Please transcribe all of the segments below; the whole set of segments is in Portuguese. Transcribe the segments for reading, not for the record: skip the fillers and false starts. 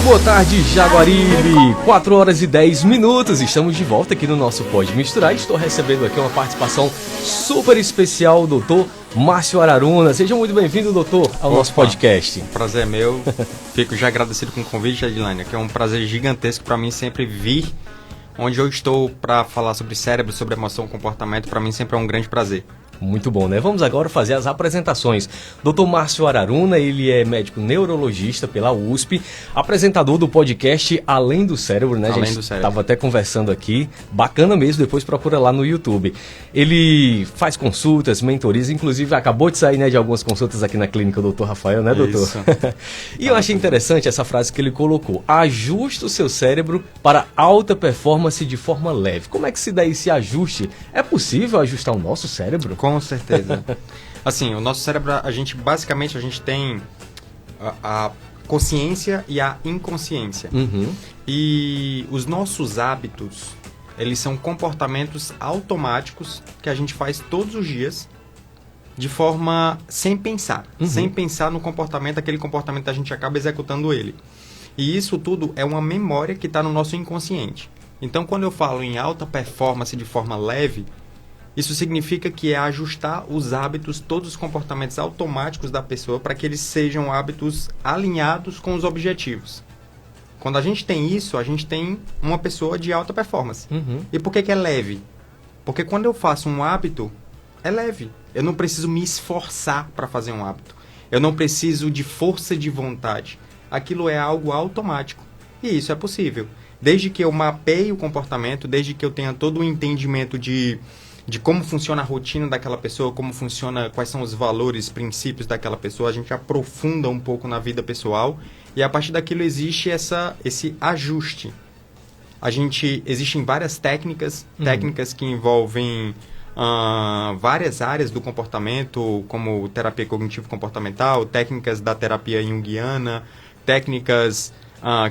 boa tarde, Jaguaribe. 4 horas e 10 minutos. Estamos de volta aqui no nosso Pode Misturar. Estou recebendo aqui uma participação super especial, do Dr. Márcio Araruna. Seja muito bem-vindo, doutor, ao nosso podcast. Prazer é meu. Fico já agradecido com o convite, Edilane, que é um prazer gigantesco para mim sempre vir onde eu estou para falar sobre cérebro, sobre emoção, comportamento. Para mim sempre é um grande prazer. Muito bom, né? Vamos agora fazer as apresentações. Dr. Márcio Araruna, ele é médico neurologista pela USP, apresentador do podcast Além do Cérebro, né? Além a gente do Cérebro. Estava até conversando aqui, bacana mesmo, depois procura lá no YouTube. Ele faz consultas, mentorias, inclusive acabou de sair, né, de algumas consultas aqui na clínica do Dr. Rafael, né, doutor? Isso. E eu achei interessante essa frase que ele colocou: ajuste o seu cérebro para alta performance de forma leve. Como é que se dá esse ajuste? É possível ajustar o nosso cérebro? Com certeza. Assim, o nosso cérebro, basicamente a gente tem a consciência e a inconsciência. E os nossos hábitos, eles são comportamentos automáticos que a gente faz todos os dias de forma sem pensar. Sem pensar no comportamento, aquele comportamento a gente acaba executando ele. E isso tudo é uma memória que está no nosso inconsciente. Então, quando eu falo em alta performance de forma leve, isso significa que é ajustar os hábitos, todos os comportamentos automáticos da pessoa para que eles sejam hábitos alinhados com os objetivos. Quando a gente tem isso, a gente tem uma pessoa de alta performance. E por que é leve? Porque quando eu faço um hábito, é leve. Eu não preciso me esforçar para fazer um hábito. Eu não preciso de força de vontade. Aquilo é algo automático. E isso é possível. Desde que eu mapeie o comportamento, desde que eu tenha todo o entendimento de como funciona a rotina daquela pessoa, como funciona, quais são os valores, princípios daquela pessoa, a gente aprofunda um pouco na vida pessoal e a partir daquilo existe esse ajuste. Existem várias técnicas que envolvem várias áreas do comportamento, como terapia cognitivo-comportamental, técnicas da terapia junguiana, técnicas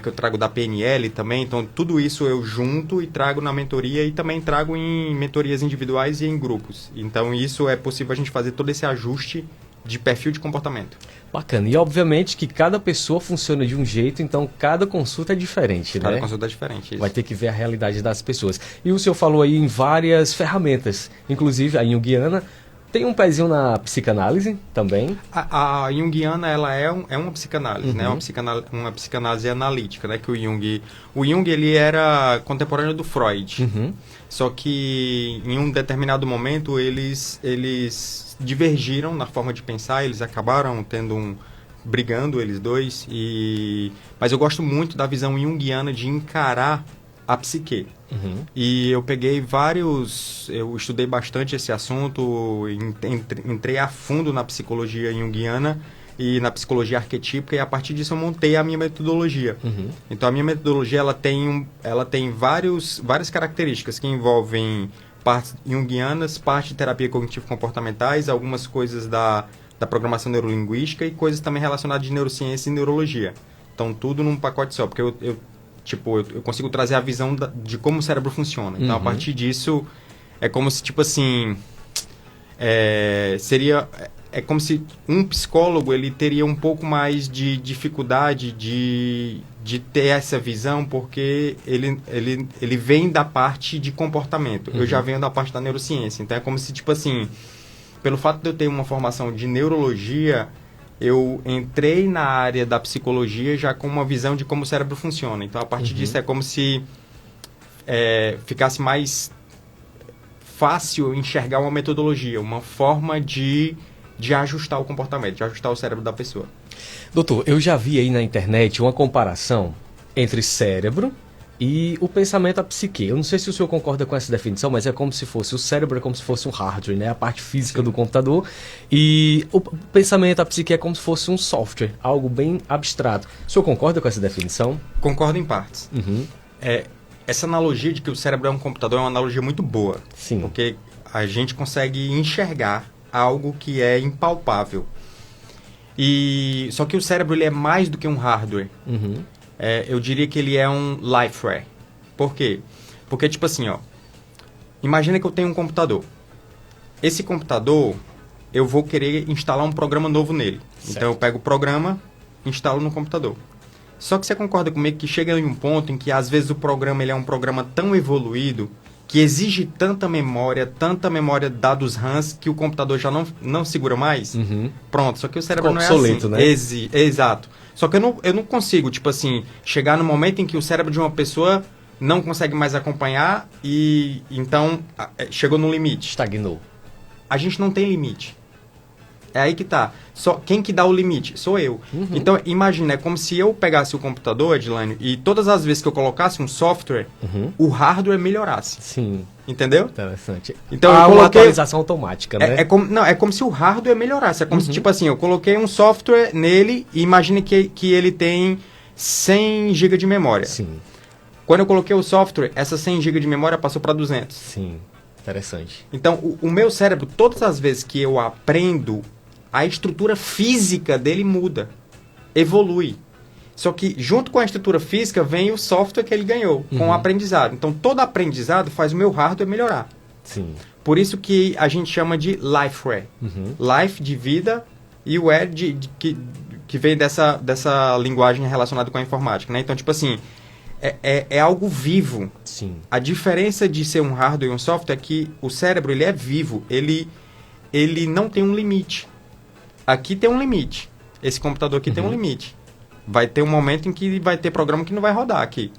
que eu trago da PNL também. Então, tudo isso eu junto e trago na mentoria e também trago em mentorias individuais e em grupos. Então, isso é possível a gente fazer todo esse ajuste de perfil de comportamento. Bacana. E, obviamente, que cada pessoa funciona de um jeito, então cada consulta é diferente, né? Cada consulta é diferente, isso. Vai ter que ver a realidade das pessoas. E o senhor falou aí em várias ferramentas, inclusive a junguiana. Tem um pezinho na psicanálise também? A junguiana, ela é uma psicanálise, né? Uma psicanálise analítica, né? Que o Jung, ele era contemporâneo do Freud. Só que em um determinado momento eles divergiram na forma de pensar, eles acabaram brigando eles dois. Mas eu gosto muito da visão junguiana de encarar a psique. E eu peguei eu estudei bastante esse assunto, entrei a fundo na psicologia junguiana e na psicologia arquetípica, e a partir disso eu montei a minha metodologia. Então a minha metodologia ela tem várias características que envolvem partes junguianas, parte de terapia cognitivo-comportamentais, algumas coisas da programação neurolinguística e coisas também relacionadas de neurociência e neurologia. Então tudo num pacote só, porque eu consigo trazer a visão de como o cérebro funciona. Então, a partir disso, é como se, é como se um psicólogo, ele teria um pouco mais de dificuldade de ter essa visão, porque ele vem da parte de comportamento. Eu já venho da parte da neurociência. Então, é como se, pelo fato de eu ter uma formação de neurologia, eu entrei na área da psicologia já com uma visão de como o cérebro funciona. Então, a partir disso, é como se ficasse mais fácil enxergar uma metodologia, uma forma de ajustar o comportamento, de ajustar o cérebro da pessoa. Doutor, eu já vi aí na internet uma comparação entre cérebro e o pensamento, a psique. Eu não sei se o senhor concorda com essa definição, mas é como se fosse o cérebro, é como se fosse um hardware, né? A parte física do computador. E o pensamento, a psique, é como se fosse um software, algo bem abstrato. O senhor concorda com essa definição? Concordo em partes. Essa analogia de que o cérebro é um computador é uma analogia muito boa. Sim. Porque a gente consegue enxergar algo que é impalpável. Só que o cérebro ele é mais do que um hardware. Eu diria que ele é um lifeware. Por quê? Porque, imagina que eu tenho um computador. Esse computador, eu vou querer instalar um programa novo nele. Certo. Então, eu pego o programa e instalo no computador. Só que você concorda comigo que chega em um ponto em que às vezes o programa ele é um programa tão evoluído que exige tanta memória de dados RAMs que o computador já não segura mais? Pronto, só que o cérebro não é obsoleto, assim. Né? Exato. Só que eu não consigo, tipo assim, chegar no momento em que o cérebro de uma pessoa não consegue mais acompanhar e então chegou no limite. Estagnou. A gente não tem limite. É aí que tá. Só quem que dá o limite? Sou eu. Então, imagina, é como se eu pegasse o computador, Edilane, e todas as vezes que eu colocasse um software, o hardware melhorasse. Sim. Entendeu? Interessante. Então, eu coloquei... uma atualização automática, né? É como se o hardware melhorasse. É como se, tipo assim, eu coloquei um software nele e imagine que ele tem 100 GB de memória. Sim. Quando eu coloquei o software, essa 100 GB de memória passou para 200. Sim. Interessante. Então, o meu cérebro, todas as vezes que eu aprendo, a estrutura física dele muda, evolui. Só que junto com a estrutura física vem o software que ele ganhou, com o aprendizado. Então, todo aprendizado faz o meu hardware melhorar. Sim. Por isso que a gente chama de lifeware. Life de vida e o ware que vem dessa linguagem relacionada com a informática, né? Então, tipo assim, é algo vivo. Sim. A diferença de ser um hardware e um software é que o cérebro ele é vivo, ele não tem um limite. Aqui tem um limite. Esse computador aqui tem um limite. Vai ter um momento em que vai ter programa que não vai rodar aqui.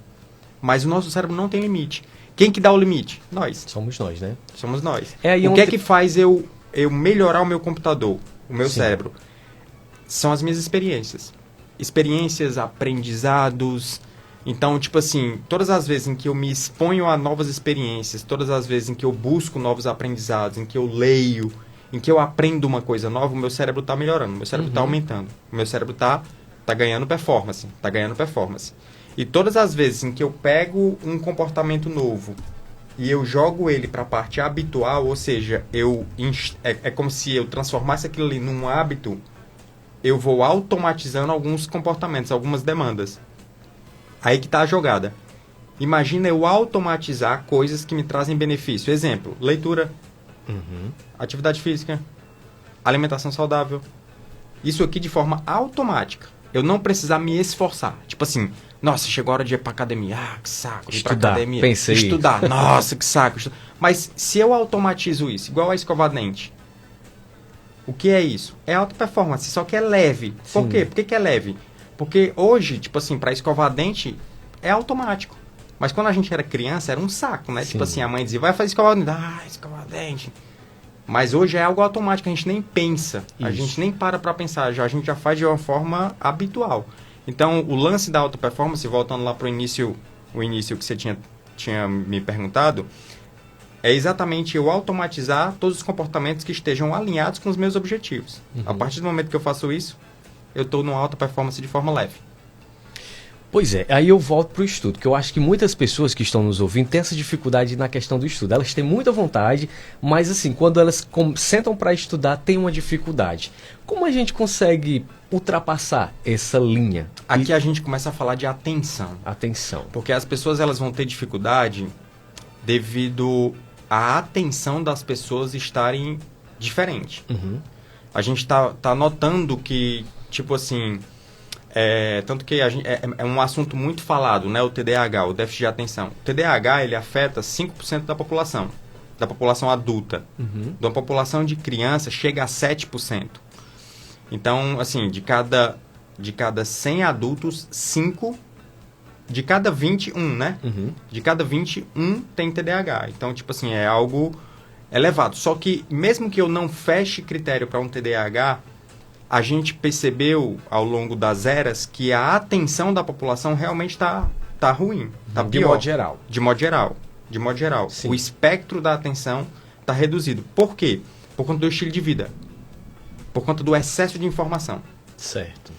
Mas o nosso cérebro não tem limite. Quem que dá o limite? Nós. Somos nós, né? Somos nós. E o que é que faz eu melhorar o meu computador, o meu cérebro? São as minhas experiências. Experiências, aprendizados. Então, tipo assim, todas as vezes em que eu me exponho a novas experiências, todas as vezes em que eu busco novos aprendizados, em que eu leio, em que eu aprendo uma coisa nova, o meu cérebro está melhorando, o meu cérebro está aumentando, o meu cérebro está ganhando performance, E todas as vezes em que eu pego um comportamento novo e eu jogo ele para a parte habitual, ou seja, é como se eu transformasse aquilo ali num hábito, eu vou automatizando alguns comportamentos, algumas demandas. Aí que está a jogada. Imagina eu automatizar coisas que me trazem benefício. Exemplo, leitura, atividade física, alimentação saudável. Isso aqui de forma automática. Eu não precisar me esforçar. Tipo assim, nossa, chegou a hora de ir pra academia. Ah, que saco. Ir pra academia. Pensei. Estudar. Nossa, que saco. Mas se eu automatizo isso, igual a escovar dente, o que é isso? É alta performance, só que é leve. Por quê? Por que é leve? Porque hoje, tipo assim, pra escovar dente, é automático. Mas quando a gente era criança, era um saco, né? Sim. Tipo assim, a mãe dizia, vai fazer escovar dente. Ah, escovar dente. Mas hoje é algo automático, a gente nem pensa. Isso. A gente nem para pensar, a gente já faz de uma forma habitual. Então, o lance da alta performance, voltando lá para o início que você tinha me perguntado, é exatamente eu automatizar todos os comportamentos que estejam alinhados com os meus objetivos. A partir do momento que eu faço isso, eu estou numa alta performance de forma leve. Pois é, aí eu volto para o estudo, que eu acho que muitas pessoas que estão nos ouvindo têm essa dificuldade na questão do estudo. Elas têm muita vontade, mas assim, quando elas sentam para estudar, tem uma dificuldade. Como a gente consegue ultrapassar essa linha? Aqui a gente começa a falar de atenção. Atenção. Porque as pessoas elas vão ter dificuldade devido à atenção das pessoas estarem diferente. A gente tá notando que, tipo assim... tanto que é um assunto muito falado, né? O TDAH, o déficit de atenção. O TDAH, ele afeta 5% da população adulta. Da população de criança, chega a 7%. Então, assim, de cada 100 adultos, 5... De cada 20, 1, né? De cada 20, 1 tem TDAH. Então, tipo assim, é algo elevado. Só que, mesmo que eu não feche critério para um TDAH... A gente percebeu ao longo das eras que a atenção da população realmente está ruim, está pior. De modo geral. Sim. O espectro da atenção está reduzido. Por quê? Por conta do estilo de vida. Por conta do excesso de informação. Certo.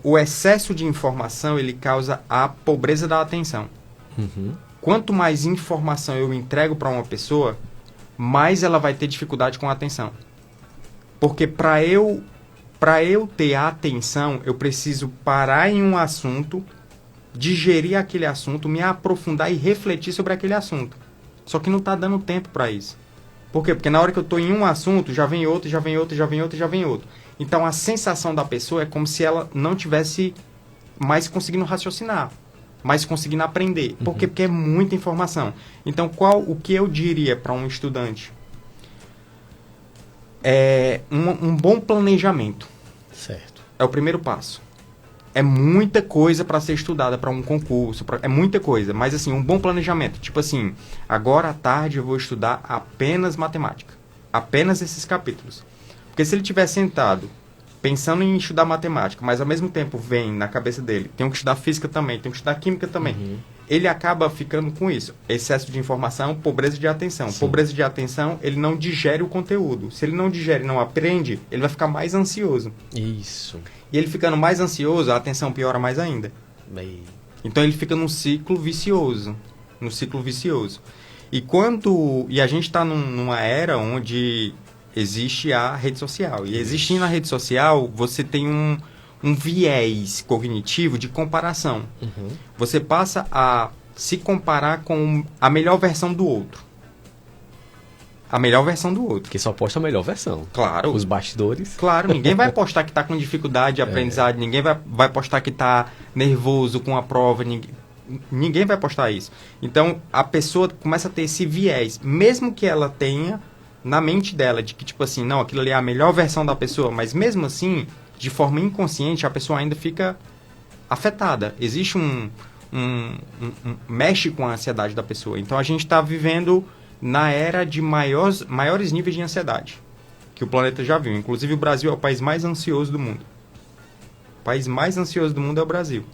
O excesso de informação, ele causa a pobreza da atenção. Quanto mais informação eu entrego para uma pessoa, mais ela vai ter dificuldade com a atenção. Porque para eu ter a atenção, eu preciso parar em um assunto, digerir aquele assunto, me aprofundar e refletir sobre aquele assunto. Só que não está dando tempo para isso. Por quê? Porque na hora que eu estou em um assunto, já vem outro, já vem outro, já vem outro, já vem outro. Então, a sensação da pessoa é como se ela não tivesse mas conseguindo raciocinar, mas conseguindo aprender. Por quê? Porque é muita informação. Então, o que eu diria para um estudante? É um bom planejamento. Certo. É o primeiro passo. É muita coisa para ser estudada para um concurso, é muita coisa, mas assim, um bom planejamento. Tipo assim, agora à tarde eu vou estudar apenas matemática, apenas esses capítulos. Porque se ele estiver sentado, pensando em estudar matemática, mas ao mesmo tempo vem na cabeça dele, tem que estudar física também, tem que estudar química também, ele acaba ficando com isso. Excesso de informação, pobreza de atenção. Sim. Pobreza de atenção, ele não digere o conteúdo. Se ele não digere, não aprende, ele vai ficar mais ansioso. Isso. E ele ficando mais ansioso, a atenção piora mais ainda. Bem... Então ele fica num ciclo vicioso. E a gente está numa era onde existe a rede social. E existindo na rede social, você tem um viés cognitivo de comparação. Você passa a se comparar com a melhor versão do outro. A melhor versão do outro. Que só posta a melhor versão. Claro. Os bastidores. Claro, ninguém vai postar que está com dificuldade de aprendizagem, ninguém vai postar que está nervoso com a prova, ninguém vai postar isso. Então, a pessoa começa a ter esse viés, mesmo que ela tenha na mente dela, de que, tipo assim, não, aquilo ali é a melhor versão da pessoa, mas mesmo assim, de forma inconsciente, a pessoa ainda fica afetada. Existe mexe com a ansiedade da pessoa. Então, a gente está vivendo na era de maiores níveis de ansiedade que o planeta já viu. Inclusive, o Brasil é o país mais ansioso do mundo. O país mais ansioso do mundo é o Brasil.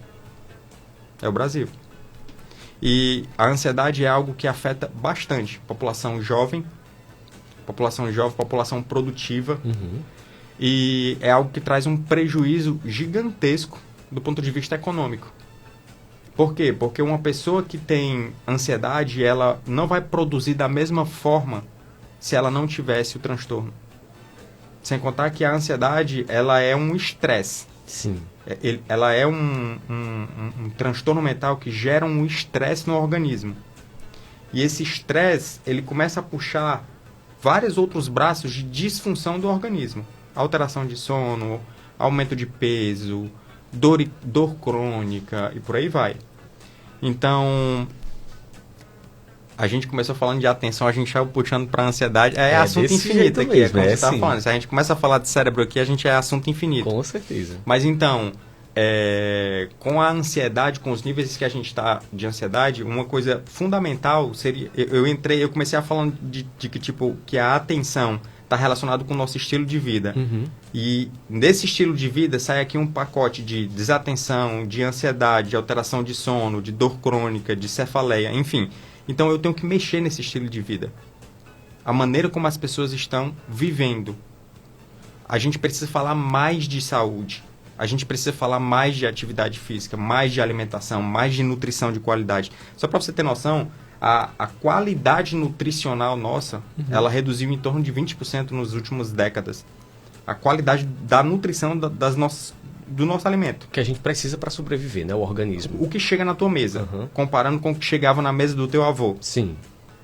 É o Brasil. E a ansiedade é algo que afeta bastante a população jovem, população produtiva. E é algo que traz um prejuízo gigantesco do ponto de vista econômico. Por quê? Porque uma pessoa que tem ansiedade, ela não vai produzir da mesma forma se ela não tivesse o transtorno. Sem contar que a ansiedade, ela é um estresse. Sim. Ela é um transtorno mental que gera um estresse no organismo. E esse estresse, ele começa a puxar vários outros braços de disfunção do organismo. Alteração de sono, aumento de peso, dor crônica e por aí vai. Então, a gente começou falando de atenção, a gente estava puxando para a ansiedade. É assunto infinito aqui, mesmo, como você estava falando. Se a gente começa a falar de cérebro aqui, a gente é assunto infinito. Com certeza. Mas então, com a ansiedade, com os níveis que a gente está de ansiedade, uma coisa fundamental seria... Eu comecei a falar de que, tipo, que a atenção está relacionado com o nosso estilo de vida. E desse estilo de vida sai aqui um pacote de desatenção, de ansiedade, de alteração de sono, de dor crônica, de cefaleia, enfim. Então eu tenho que mexer nesse estilo de vida. A maneira como as pessoas estão vivendo. A gente precisa falar mais de saúde. A gente precisa falar mais de atividade física, mais de alimentação, mais de nutrição de qualidade. Só para você ter noção, a qualidade nutricional nossa, ela reduziu em torno de 20% nas últimas décadas. A qualidade da nutrição do nosso alimento. Que a gente precisa para sobreviver, né? O organismo. O que chega na tua mesa, comparando com o que chegava na mesa do teu avô. Sim.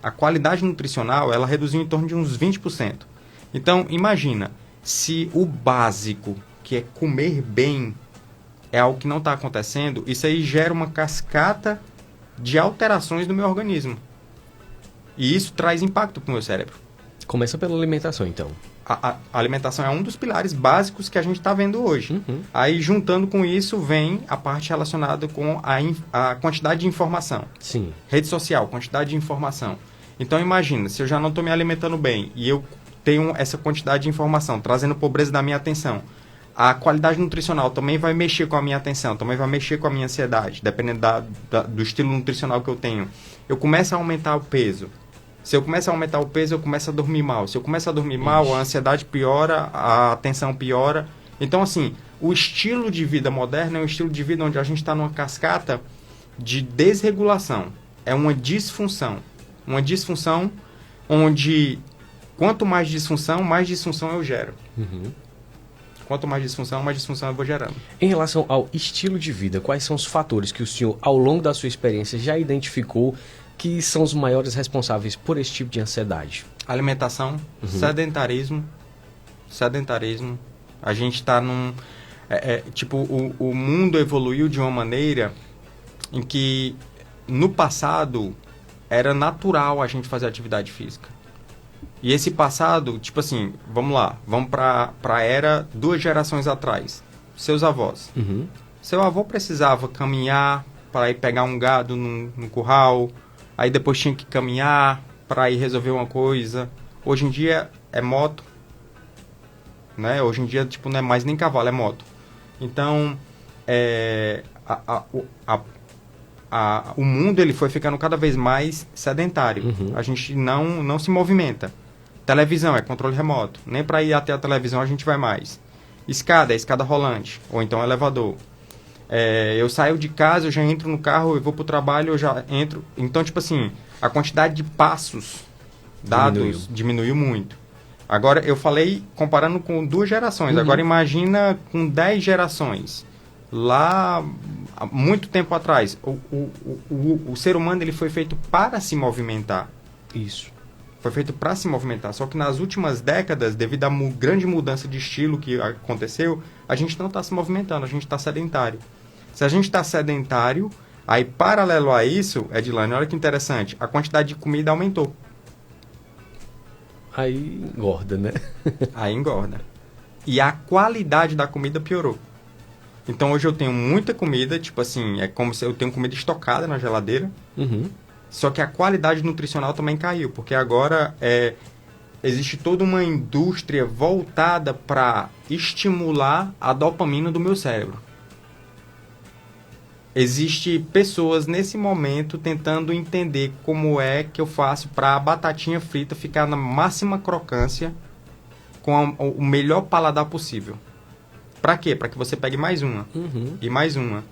A qualidade nutricional, ela reduziu em torno de uns 20%. Então, imagina, se o básico, que é comer bem, é algo que não está acontecendo, isso aí gera uma cascata de alterações no meu organismo. E isso traz impacto para o meu cérebro. Começa pela alimentação, então. A alimentação é um dos pilares básicos que a gente está vendo hoje. Aí, juntando com isso, vem a parte relacionada com a quantidade de informação. Sim. Rede social, quantidade de informação. Então, imagina, se eu já não estou me alimentando bem e eu tenho essa quantidade de informação, trazendo pobreza da minha atenção, a qualidade nutricional também vai mexer com a minha atenção, também vai mexer com a minha ansiedade, dependendo do estilo nutricional que eu tenho. Eu começo a aumentar o peso. Se eu começo a aumentar o peso, eu começo a dormir mal. Se eu começo a dormir mal, a ansiedade piora, a atenção piora. Então, assim, o estilo de vida moderno é um estilo de vida onde a gente está numa cascata de desregulação. É uma disfunção. Uma disfunção onde, quanto mais disfunção eu gero. Quanto mais disfunção eu vou gerando. Em relação ao estilo de vida, quais são os fatores que o senhor, ao longo da sua experiência, já identificou que são os maiores responsáveis por esse tipo de ansiedade? Alimentação, sedentarismo. A gente está Tipo, o mundo evoluiu de uma maneira em que, no passado, era natural a gente fazer atividade física. E esse passado, tipo assim, vamos lá, vamos para a era 2 gerações atrás. Seus avós. Uhum. Seu avô precisava caminhar para ir pegar um gado no curral, aí depois tinha que caminhar para ir resolver uma coisa. Hoje em dia é moto, né? Hoje em dia, tipo, não é mais nem cavalo, é moto. Então, o mundo ele foi ficando cada vez mais sedentário. Uhum. A gente não se movimenta. Televisão é controle remoto. Nem para ir até a televisão a gente vai mais. Escada é escada rolante, ou então elevador. Eu saio de casa, eu já entro no carro, eu vou pro trabalho, eu já entro. Então, tipo assim, a quantidade de passos dados diminuiu muito. Agora, eu falei comparando com 2 gerações. Uhum. Agora, imagina com 10 gerações. Lá, há muito tempo atrás, o ser humano ele foi feito para se movimentar. Isso. Foi feito para se movimentar. Só que nas últimas décadas, devido à grande mudança de estilo que aconteceu, a gente não está se movimentando, a gente está sedentário. Se a gente está sedentário, aí paralelo a isso, Edilane, olha que interessante, a quantidade de comida aumentou. Aí engorda, né? Aí engorda. E a qualidade da comida piorou. Então hoje eu tenho muita comida, tipo assim, é como se eu tenho comida estocada na geladeira. Uhum. Só que a qualidade nutricional também caiu, porque agora existe toda uma indústria voltada para estimular a dopamina do meu cérebro. Existem pessoas nesse momento tentando entender como é que eu faço para a batatinha frita ficar na máxima crocância com o melhor paladar possível. Para quê? Para que você pegue mais uma, e mais uma,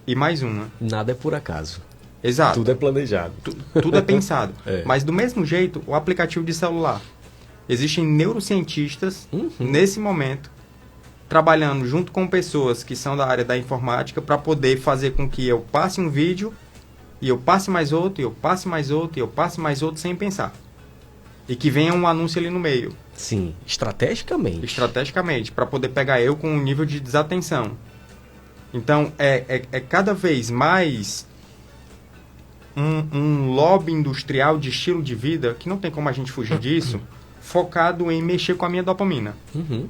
e mais uma. Nada é por acaso. Exato. Tudo é planejado. Tudo é pensado. É. Mas do mesmo jeito, o aplicativo de celular. Existem neurocientistas, nesse momento, trabalhando junto com pessoas que são da área da informática para poder fazer com que eu passe um vídeo, e eu passe mais outro, e eu passe mais outro, e eu passe mais outro sem pensar. E que venha um anúncio ali no meio. Sim, estrategicamente. Estrategicamente, para poder pegar eu com um nível de desatenção. Então, é cada vez mais um lobby industrial de estilo de vida, que não tem como a gente fugir disso, focado em mexer com a minha dopamina. Uhum.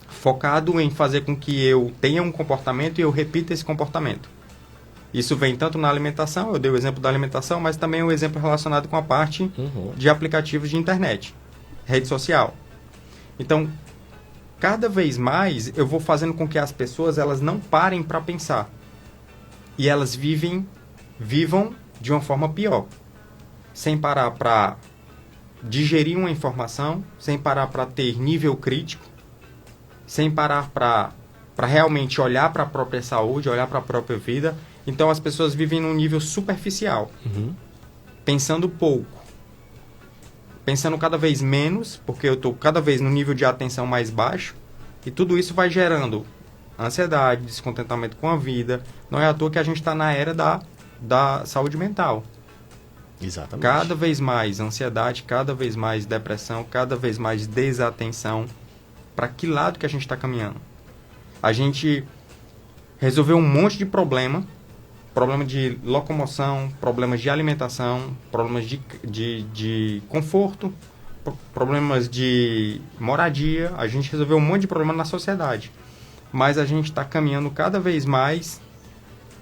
Focado em fazer com que eu tenha um comportamento e eu repita esse comportamento. Isso vem tanto na alimentação, eu dei o exemplo da alimentação, mas também o exemplo relacionado com a parte de aplicativos de internet, rede social. Então, cada vez mais eu vou fazendo com que as pessoas elas não parem para pensar. E elas vivam de uma forma pior. Sem parar para digerir uma informação, sem parar para ter nível crítico, sem parar para realmente olhar para a própria saúde, olhar para a própria vida. Então as pessoas vivem num nível superficial, pensando pouco, pensando cada vez menos, porque eu estou cada vez no nível de atenção mais baixo, e tudo isso vai gerando ansiedade, descontentamento com a vida. Não é à toa que a gente está na era da saúde mental. Exatamente. Cada vez mais ansiedade, cada vez mais depressão, cada vez mais desatenção. Para que lado que a gente está caminhando? A gente resolveu um monte de problema de locomoção, problemas de alimentação, problemas de conforto, problemas de moradia. A gente resolveu um monte de problema na sociedade. Mas a gente está caminhando cada vez mais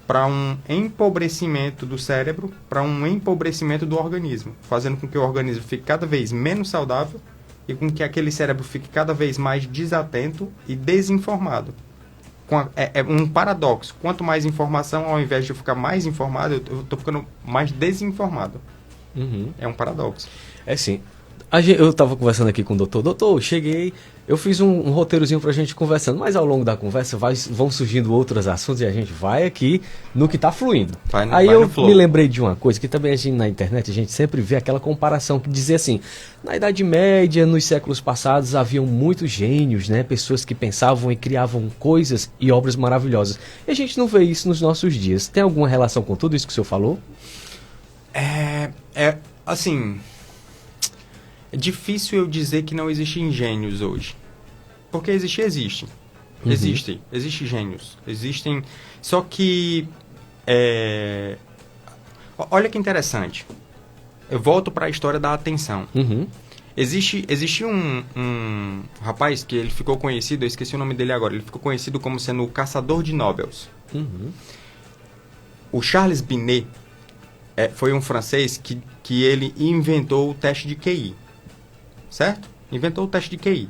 para um empobrecimento do cérebro, para um empobrecimento do organismo, fazendo com que o organismo fique cada vez menos saudável e com que aquele cérebro fique cada vez mais desatento e desinformado. É um paradoxo. Quanto mais informação, ao invés de eu ficar mais informado, eu estou ficando mais desinformado. É um paradoxo. É sim. Eu estava conversando aqui com o doutor. Doutor, cheguei, eu fiz um roteirozinho pra gente conversando, mas ao longo da conversa vão surgindo outros assuntos e a gente vai aqui no que tá fluindo. Aí eu me lembrei de uma coisa que também a gente, na internet, a gente sempre vê aquela comparação que dizia assim, na Idade Média, nos séculos passados, haviam muitos gênios, né? Pessoas que pensavam e criavam coisas e obras maravilhosas. E a gente não vê isso nos nossos dias. Tem alguma relação com tudo isso que o senhor falou? Assim... É difícil eu dizer que não existem gênios hoje. Porque existe. Existem gênios. Existem... Só que... Olha que interessante. Eu volto para a história da atenção. Existia um rapaz que ele ficou conhecido, eu esqueci o nome dele agora, ele ficou conhecido como sendo o caçador de Nobels. O Charles Binet foi um francês que ele inventou o teste de QI. Certo? Inventou o teste de QI.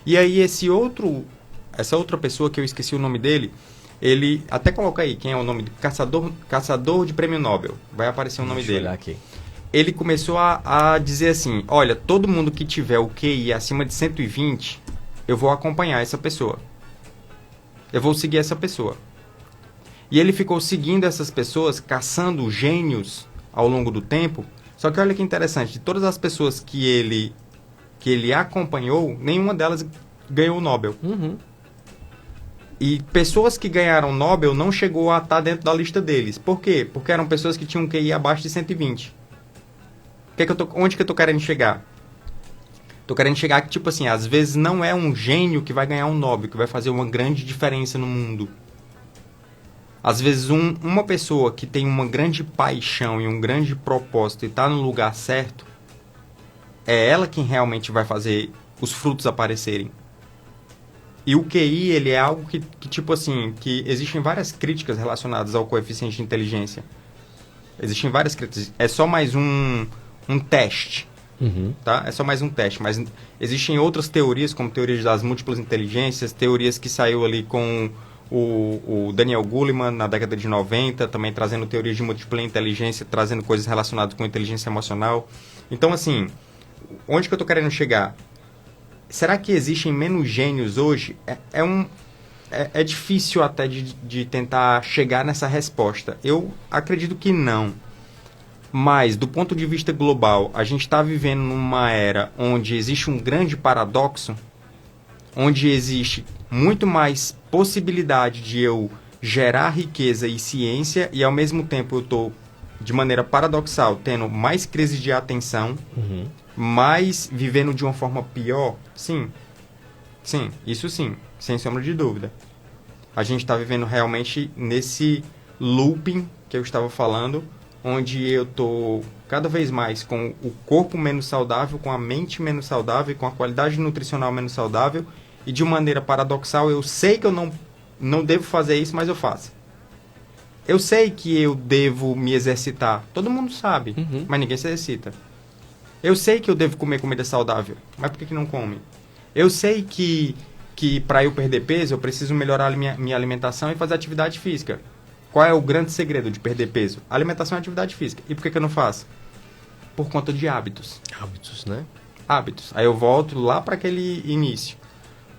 E aí essa outra pessoa que eu esqueci o nome dele, ele, até coloca aí quem é o nome, caçador de prêmio Nobel, vai aparecer o nome dele. Deixa eu olhar aqui. Ele começou a dizer assim, olha, todo mundo que tiver o QI acima de 120, eu vou acompanhar essa pessoa. Eu vou seguir essa pessoa. E ele ficou seguindo essas pessoas, caçando gênios ao longo do tempo. Só que olha que interessante, de todas as pessoas que ele acompanhou, nenhuma delas ganhou o Nobel. E pessoas que ganharam o Nobel não chegou a estar dentro da lista deles. Por quê? Porque eram pessoas que tinham um QI abaixo de 120. Onde que eu tô querendo chegar? Tô querendo chegar que, tipo assim, às vezes não é um gênio que vai ganhar um Nobel, que vai fazer uma grande diferença no mundo. Às vezes uma pessoa que tem uma grande paixão e um grande propósito e tá no lugar certo, é ela quem realmente vai fazer os frutos aparecerem. E o QI, ele é algo que tipo assim, que existem várias críticas relacionadas ao coeficiente de inteligência. Existem várias críticas. É só mais um teste. Tá? É só mais um teste. Mas existem outras teorias, como teorias das múltiplas inteligências, teorias que saiu ali com o Daniel Goleman na década de 90, também trazendo teorias de múltipla inteligência, trazendo coisas relacionadas com inteligência emocional. Então, assim, onde que eu tô querendo chegar? Será que existem menos gênios hoje? É difícil até de tentar chegar nessa resposta. Eu acredito que não. Mas, do ponto de vista global, a gente está vivendo numa era onde existe um grande paradoxo, onde existe muito mais possibilidade de eu gerar riqueza e ciência, e ao mesmo tempo eu estou, de maneira paradoxal, tendo mais crise de atenção, mais vivendo de uma forma pior. Sim, isso sim, sem sombra de dúvida. A gente está vivendo realmente nesse looping que eu estava falando, onde eu estou cada vez mais com o corpo menos saudável, com a mente menos saudável, com a qualidade nutricional menos saudável, e de maneira paradoxal eu sei que eu não devo fazer isso, mas eu faço. Eu sei que eu devo me exercitar, todo mundo sabe, mas ninguém se exercita. Eu sei que eu devo comer comida saudável, mas por que não come? Eu sei que para eu perder peso, eu preciso melhorar a minha alimentação e fazer atividade física. Qual é o grande segredo de perder peso? Alimentação e atividade física. E por que eu não faço? Por conta de hábitos. Hábitos, né? Hábitos. Aí eu volto lá para aquele início.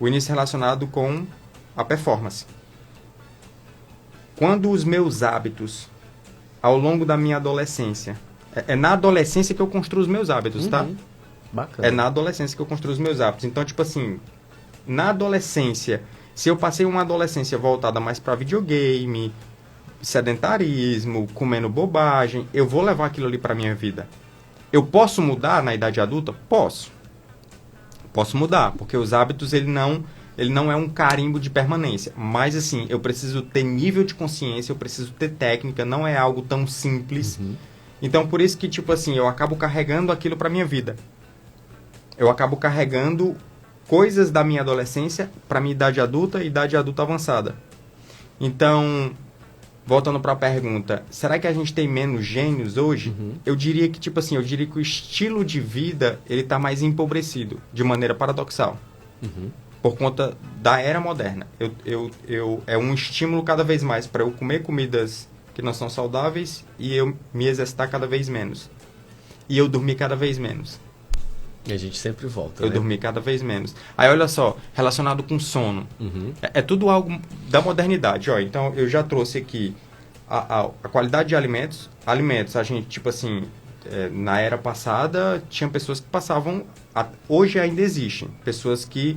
O início relacionado com a performance. Quando os meus hábitos, ao longo da minha adolescência... É na adolescência que eu construo os meus hábitos, tá? Bacana. É na adolescência que eu construo os meus hábitos. Então, tipo assim, na adolescência, se eu passei uma adolescência voltada mais para videogame, sedentarismo, comendo bobagem, eu vou levar aquilo ali para minha vida. Eu posso mudar na idade adulta? Posso. Posso mudar, porque os hábitos, ele não é um carimbo de permanência. Mas, assim, eu preciso ter nível de consciência, eu preciso ter técnica, não é algo tão simples. Então, por isso que, tipo assim, eu acabo carregando aquilo para minha vida. Eu acabo carregando coisas da minha adolescência para minha idade adulta e idade adulta avançada. Então, voltando para a pergunta, será que a gente tem menos gênios hoje? Eu diria que, tipo assim, o estilo de vida, ele tá mais empobrecido, de maneira paradoxal. Por conta da era moderna. É um estímulo cada vez mais para eu comer comidas que não são saudáveis e eu me exercitar cada vez menos. E eu dormir cada vez menos. E a gente sempre volta, Eu dormir cada vez menos. Aí, olha só, relacionado com sono. É tudo algo da modernidade. Ó, então, eu já trouxe aqui a qualidade de alimentos. Alimentos, a gente, tipo assim, na era passada, tinha pessoas que passavam... Hoje ainda existem pessoas que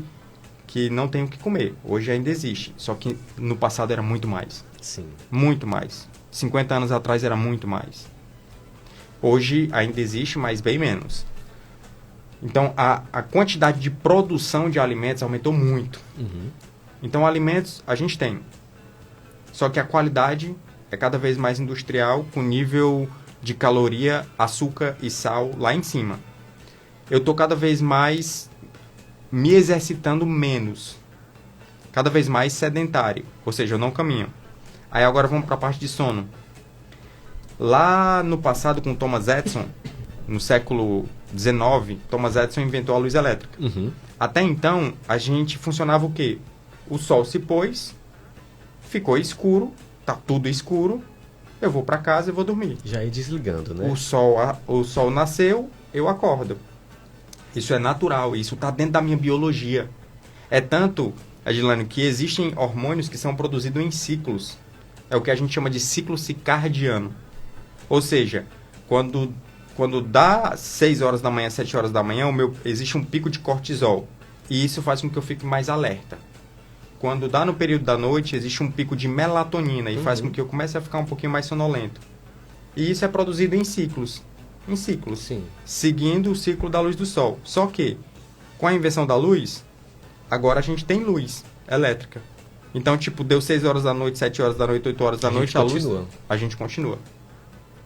não têm o que comer. Hoje ainda existe. Só que no passado era muito mais. Sim. Muito mais. 50 anos atrás era muito mais. Hoje ainda existe, mas bem menos. Então, a quantidade de produção de alimentos aumentou muito. Então, alimentos a gente tem. Só que a qualidade é cada vez mais industrial, com nível de caloria, açúcar e sal lá em cima. Eu tô cada vez mais me exercitando menos. Cada vez mais sedentário. Ou seja, eu não caminho. Aí agora vamos para a parte de sono. Lá no passado, com Thomas Edison, no século XIX, Thomas Edison inventou a luz elétrica. Uhum. Até então, a gente funcionava o quê? O sol se pôs, ficou escuro, tá tudo escuro, eu vou para casa e vou dormir. Já ia desligando, né? O sol nasceu, eu acordo. Isso é natural, isso está dentro da minha biologia. É tanto, Adilane, que existem hormônios que são produzidos em ciclos. É o que a gente chama de ciclo circadiano. Ou seja, quando dá 6 horas da manhã, 7 horas da manhã, existe um pico de cortisol. E isso faz com que eu fique mais alerta. Quando dá no período da noite, existe um pico de melatonina e faz com que eu comece a ficar um pouquinho mais sonolento. E isso é produzido em ciclos. Em ciclos. Sim. Seguindo o ciclo da luz do sol. Só que, com a invenção da luz, agora a gente tem luz elétrica. Então, tipo, deu 6 horas da noite, 7 horas da noite, 8 horas da noite, a luz... A gente continua.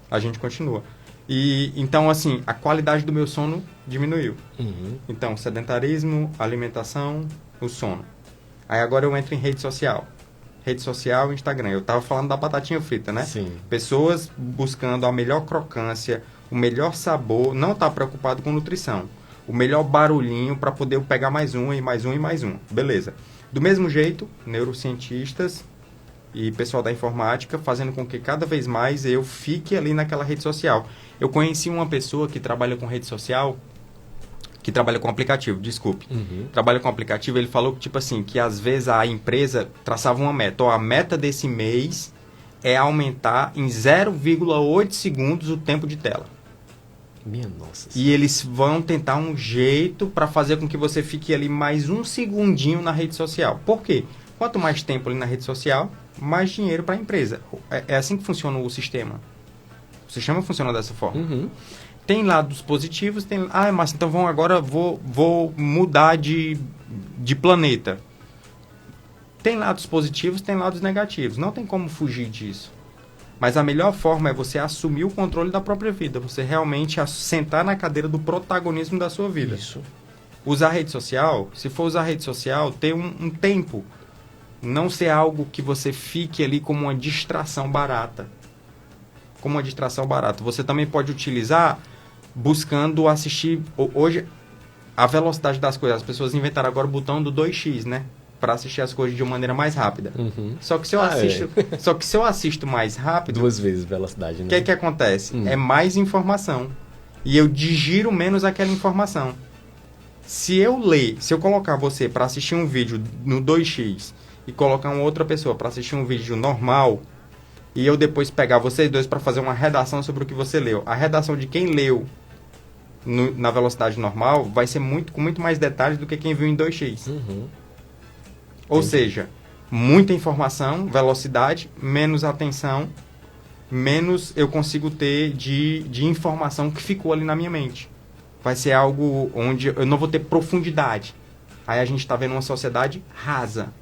A gente continua. E, então, assim, a qualidade do meu sono diminuiu. Uhum. Então, sedentarismo, alimentação, o sono. Aí agora eu entro em rede social. Rede social, Instagram. Eu tava falando da batatinha frita, né? Sim. Pessoas buscando a melhor crocância, o melhor sabor, não tá preocupado com nutrição. O melhor barulhinho para poder eu pegar mais um e mais um e mais um. Beleza. Do mesmo jeito, neurocientistas e pessoal da informática fazendo com que cada vez mais eu fique ali naquela rede social. Eu conheci uma pessoa que trabalha com rede social, que trabalha com aplicativo, desculpe. Uhum. Trabalha com aplicativo, ele falou que, tipo assim, que às vezes a empresa traçava uma meta. Ó, a meta desse mês é aumentar em 0,8 segundos o tempo de tela. Minha nossa. E eles vão tentar um jeito para fazer com que você fique ali mais um segundinho na rede social. Por quê? Quanto mais tempo ali na rede social, mais dinheiro para a empresa. É assim que funciona o sistema. O sistema funciona dessa forma. Uhum. Tem lados positivos, tem... Ah, mas então vou mudar de planeta. Tem lados positivos, tem lados negativos. Não tem como fugir disso. Mas a melhor forma é você assumir o controle da própria vida. Você realmente sentar na cadeira do protagonismo da sua vida. Isso. Usar rede social, se for usar rede social, ter um tempo. Não ser algo que você fique ali como uma distração barata. Como uma distração barata. Você também pode utilizar buscando assistir... Hoje, a velocidade das coisas. As pessoas inventaram agora o botão do 2x, né? Para assistir as coisas de uma maneira mais rápida. Uhum. Só que se eu assisto mais rápido... 2 vezes velocidade, né? O que acontece? É mais informação. E eu digiro menos aquela informação. Se eu colocar você para assistir um vídeo no 2x e colocar uma outra pessoa para assistir um vídeo normal, e eu depois pegar vocês dois para fazer uma redação sobre o que você leu, a redação de quem leu na velocidade normal vai ser com muito mais detalhes do que quem viu em 2x. Uhum. Ou seja, muita informação, velocidade, menos atenção, menos eu consigo ter de informação que ficou ali na minha mente. Vai ser algo onde eu não vou ter profundidade. Aí a gente está vendo uma sociedade rasa,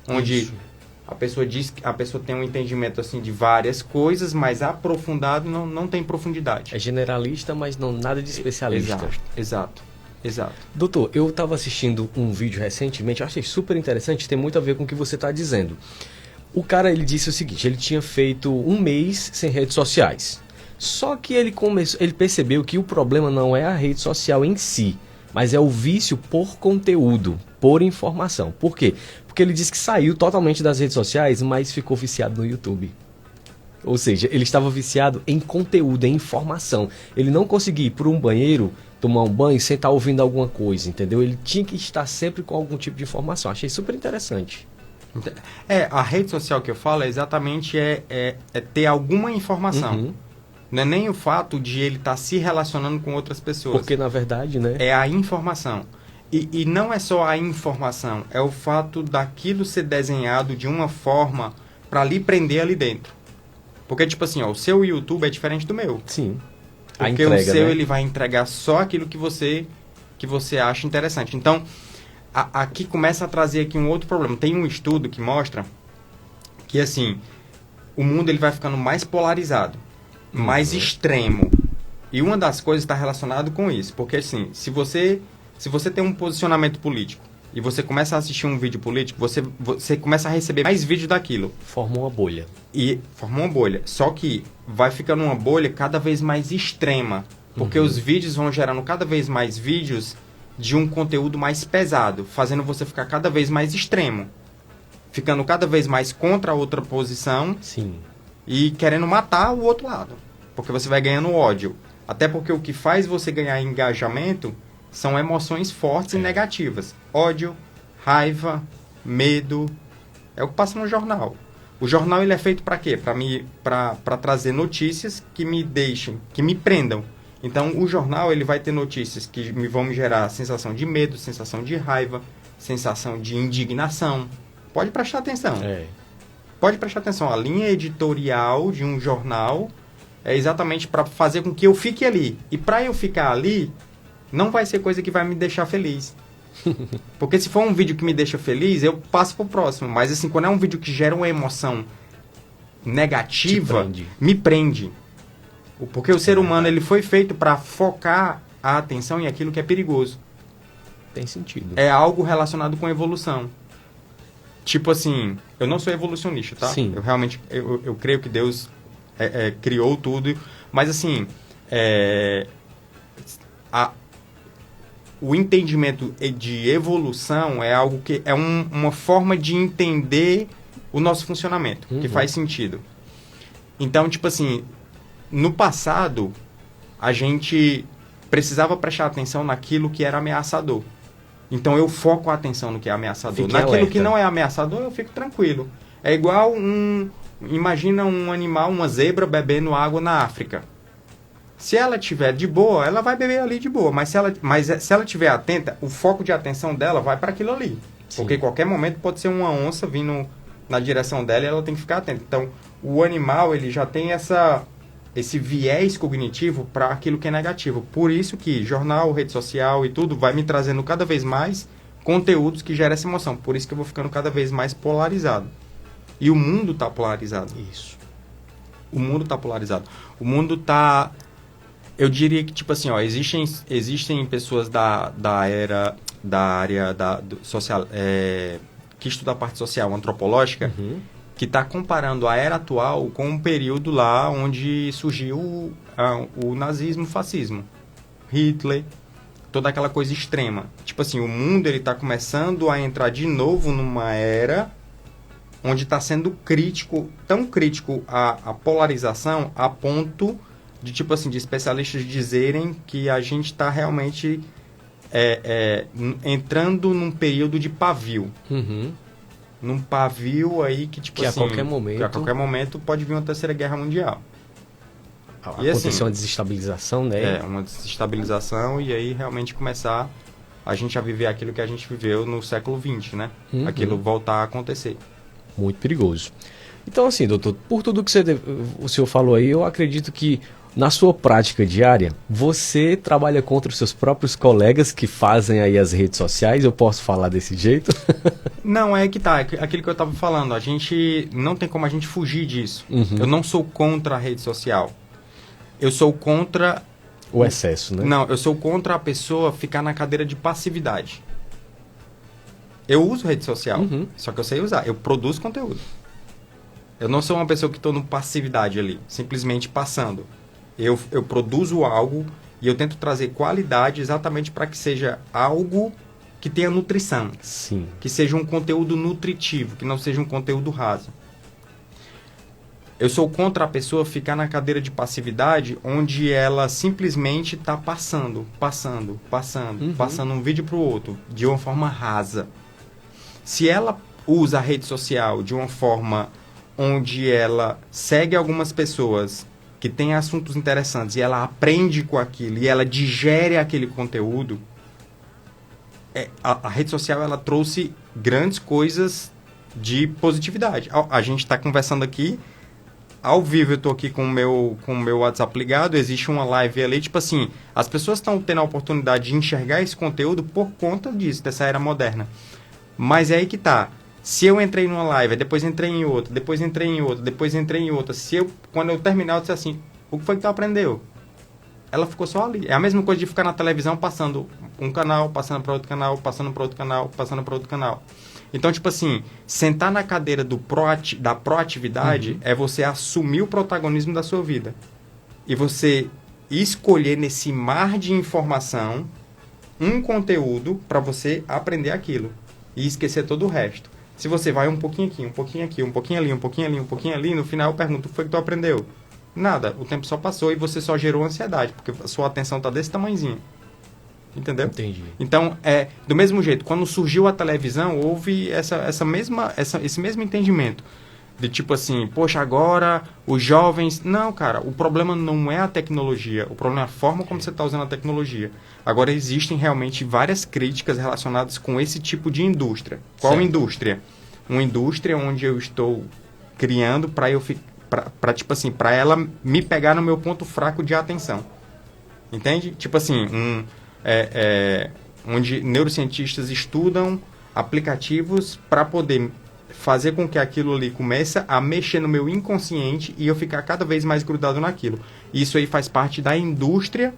onde Isso. a pessoa tem um entendimento assim de várias coisas, mas aprofundado não tem profundidade. É generalista, mas não nada de especialista. Exato. Doutor, eu estava assistindo um vídeo recentemente, eu achei super interessante, tem muito a ver com o que você está dizendo. O cara, ele disse o seguinte, ele tinha feito 1 mês sem redes sociais. Só que ele percebeu que o problema não é a rede social em si, mas é o vício por conteúdo, por informação. Por quê? Porque ele disse que saiu totalmente das redes sociais, mas ficou viciado no YouTube. Ou seja, ele estava viciado em conteúdo, em informação. Ele não conseguia ir para um banheiro, tomar um banho sem estar ouvindo alguma coisa, entendeu? Ele tinha que estar sempre com algum tipo de informação. Achei super interessante. A rede social que eu falo é exatamente ter alguma informação. Uhum. Não é nem o fato de ele estar se relacionando com outras pessoas. Porque, na verdade, né? É a informação. E não é só a informação, é o fato daquilo ser desenhado de uma forma para lhe prender ali dentro. Porque, tipo assim, o seu YouTube é diferente do meu. Sim. Porque o seu, ele vai entregar só aquilo que você acha interessante. Então, aqui começa a trazer aqui um outro problema. Tem um estudo que mostra que, assim, o mundo ele vai ficando mais polarizado, mais extremo. E uma das coisas está relacionada com isso. Porque, assim, se você tem um posicionamento político e você começa a assistir um vídeo político, você começa a receber mais vídeo daquilo. Forma uma bolha. E forma uma bolha. Só que vai ficando uma bolha cada vez mais extrema. Porque os vídeos vão gerando cada vez mais vídeos de um conteúdo mais pesado, fazendo você ficar cada vez mais extremo. Ficando cada vez mais contra a outra posição. Sim. E querendo matar o outro lado. Porque você vai ganhando ódio. Até porque o que faz você ganhar engajamento são emoções fortes e negativas. Ódio, raiva, medo. É o que passa no jornal. O jornal ele é feito para quê? Para trazer notícias que me deixem, que me prendam. Então, o jornal ele vai ter notícias que vão me gerar sensação de medo, sensação de raiva, sensação de indignação. Pode prestar atenção. Pode prestar atenção. A linha editorial de um jornal é exatamente para fazer com que eu fique ali. E para eu ficar ali, não vai ser coisa que vai me deixar feliz. Porque se for um vídeo que me deixa feliz, eu passo pro próximo. Mas assim, quando é um vídeo que gera uma emoção negativa, me prende. Porque o ser humano ele foi feito para focar a atenção em aquilo que é perigoso. Tem sentido. É algo relacionado com evolução. Tipo assim, eu não sou evolucionista, tá? Sim. Eu realmente, eu creio que Deus criou tudo. Mas assim, o entendimento de evolução é algo que é uma forma de entender o nosso funcionamento, que faz sentido. Então, tipo assim, no passado, a gente precisava prestar atenção naquilo que era ameaçador. Então, eu foco a atenção no que é ameaçador. Naquilo que não é ameaçador, eu fico tranquilo. É igual imagina um animal, uma zebra, bebendo água na África. Se ela estiver de boa, ela vai beber ali de boa. Mas se ela estiver atenta, o foco de atenção dela vai para aquilo ali. Sim. Porque em qualquer momento pode ser uma onça vindo na direção dela e ela tem que ficar atenta. Então, o animal ele já tem esse viés cognitivo para aquilo que é negativo. Por isso que jornal, rede social e tudo vai me trazendo cada vez mais conteúdos que geram essa emoção. Por isso que eu vou ficando cada vez mais polarizado. E o mundo está polarizado. Isso. O mundo está polarizado. O mundo está... Eu diria que, tipo assim, ó, existem pessoas da área social, que estudam a parte social, antropológica, que está comparando a era atual com um período lá onde surgiu o nazismo, o fascismo. Hitler, toda aquela coisa extrema. Tipo assim, o mundo ele está começando a entrar de novo numa era onde está sendo tão crítico a polarização a ponto de, tipo assim, de especialistas dizerem que a gente está realmente entrando num período de pavio. Num pavio aí que, tipo assim... Que a qualquer momento pode vir uma terceira guerra mundial. Acontecer assim, uma desestabilização, né? Uma desestabilização e aí realmente começar a gente a viver aquilo que a gente viveu no século XX, né? Aquilo voltar a acontecer. Muito perigoso. Então, assim, doutor, por tudo que o senhor falou aí, eu acredito que na sua prática diária, você trabalha contra os seus próprios colegas que fazem aí as redes sociais? Eu posso falar desse jeito? Não, é que tá. Aquilo que eu estava falando. A gente não tem como a gente fugir disso. Eu não sou contra a rede social. Eu sou contra... O excesso, né? Não, eu sou contra a pessoa ficar na cadeira de passividade. Eu uso rede social, só que eu sei usar. Eu produzo conteúdo. Eu não sou uma pessoa que estou no passividade ali, simplesmente passando. Eu produzo algo e eu tento trazer qualidade exatamente para que seja algo que tenha nutrição. Sim. Que seja um conteúdo nutritivo, que não seja um conteúdo raso. Eu sou contra a pessoa ficar na cadeira de passividade onde ela simplesmente está passando um vídeo para o outro, de uma forma rasa. Se ela usa a rede social de uma forma onde ela segue algumas pessoas que têm assuntos interessantes e ela aprende com aquilo e ela digere aquele conteúdo, a rede social ela trouxe grandes coisas de positividade. A gente está conversando aqui, ao vivo eu tô aqui com o meu WhatsApp ligado, existe uma live ali, tipo assim, as pessoas estão tendo a oportunidade de enxergar esse conteúdo por conta disso, dessa era moderna. Mas é aí que tá. Se eu entrei numa live, depois entrei em outra, depois entrei em outra, depois entrei em outra, quando eu terminar, eu disse assim, o que foi que tu aprendeu? Ela ficou só ali. É a mesma coisa de ficar na televisão passando um canal, passando para outro canal, passando para outro canal, passando para outro canal. Então, tipo assim, sentar na cadeira da proatividade é você assumir o protagonismo da sua vida. E você escolher nesse mar de informação um conteúdo para você aprender aquilo. E esquecer todo o resto. Se você vai um pouquinho aqui, um pouquinho aqui, um pouquinho ali, um pouquinho ali, um pouquinho ali, no final eu pergunto, o que foi que tu aprendeu? Nada, o tempo só passou e você só gerou ansiedade, porque a sua atenção está desse tamanhozinho. Entendeu? Entendi. Então, do mesmo jeito, quando surgiu a televisão, houve esse mesmo entendimento. De tipo assim, poxa, agora os jovens... Não, cara, o problema não é a tecnologia, o problema é a forma como você está usando a tecnologia. Agora, existem realmente várias críticas relacionadas com esse tipo de indústria. Qual certo. indústria? Uma indústria onde eu estou criando para eu tipo assim, para ela me pegar no meu ponto fraco de atenção. Entende? Tipo assim, onde neurocientistas estudam aplicativos para poder fazer com que aquilo ali comece a mexer no meu inconsciente e eu ficar cada vez mais grudado naquilo. Isso aí faz parte da indústria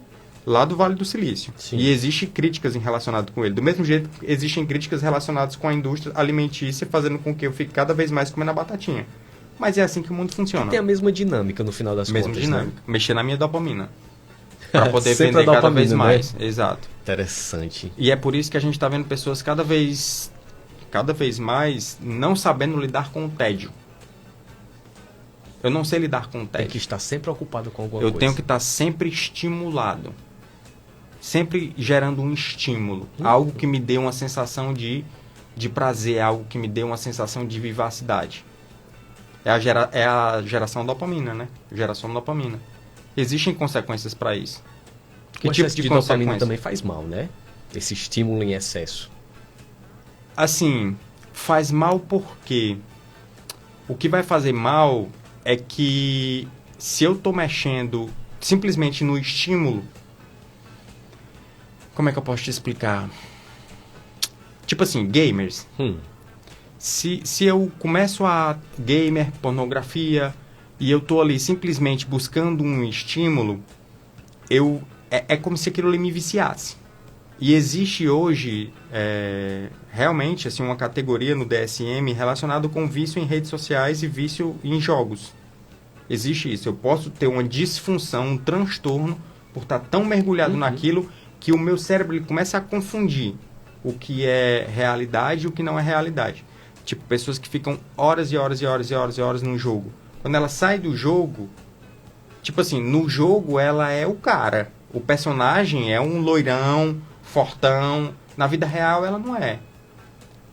lá do Vale do Silício. Sim. E existem críticas relacionadas com ele. Do mesmo jeito, existem críticas relacionadas com a indústria alimentícia, fazendo com que eu fique cada vez mais comendo a batatinha. Mas é assim que o mundo funciona. E tem a mesma dinâmica no final das contas, dinâmica. Né? Mexer na minha dopamina. Para poder vender cada vez mais. Né? Exato. Interessante. E é por isso que a gente está vendo pessoas cada vez mais não sabendo lidar com o tédio. Eu não sei lidar com o tédio. Tem que estar sempre ocupado com alguma coisa. coisa. Eu tenho que estar sempre estimulado. Sempre gerando um estímulo. Algo que me dê uma sensação de prazer. Algo que me dê uma sensação de vivacidade. É a geração dopamina, né? Geração de dopamina. Existem consequências para isso. Que tipo de dopamina também faz mal, né? Esse estímulo em excesso. Assim, faz mal porque o que vai fazer mal é que se eu tô mexendo simplesmente no estímulo, como é que eu posso te explicar? Tipo assim, gamers. Se eu começo a gamer, pornografia, e eu tô ali simplesmente buscando um estímulo, é como se aquilo ali me viciasse. E existe hoje, realmente, assim, uma categoria no DSM relacionada com vício em redes sociais e vício em jogos. Existe isso. Eu posso ter uma disfunção, um transtorno, por estar tão mergulhado naquilo que o meu cérebro ele começa a confundir o que é realidade e o que não é realidade. Tipo, pessoas que ficam horas e horas e horas e horas e horas num jogo. Quando ela sai do jogo, tipo assim, no jogo ela é o cara. O personagem é um loirão, fortão. Na vida real ela não é.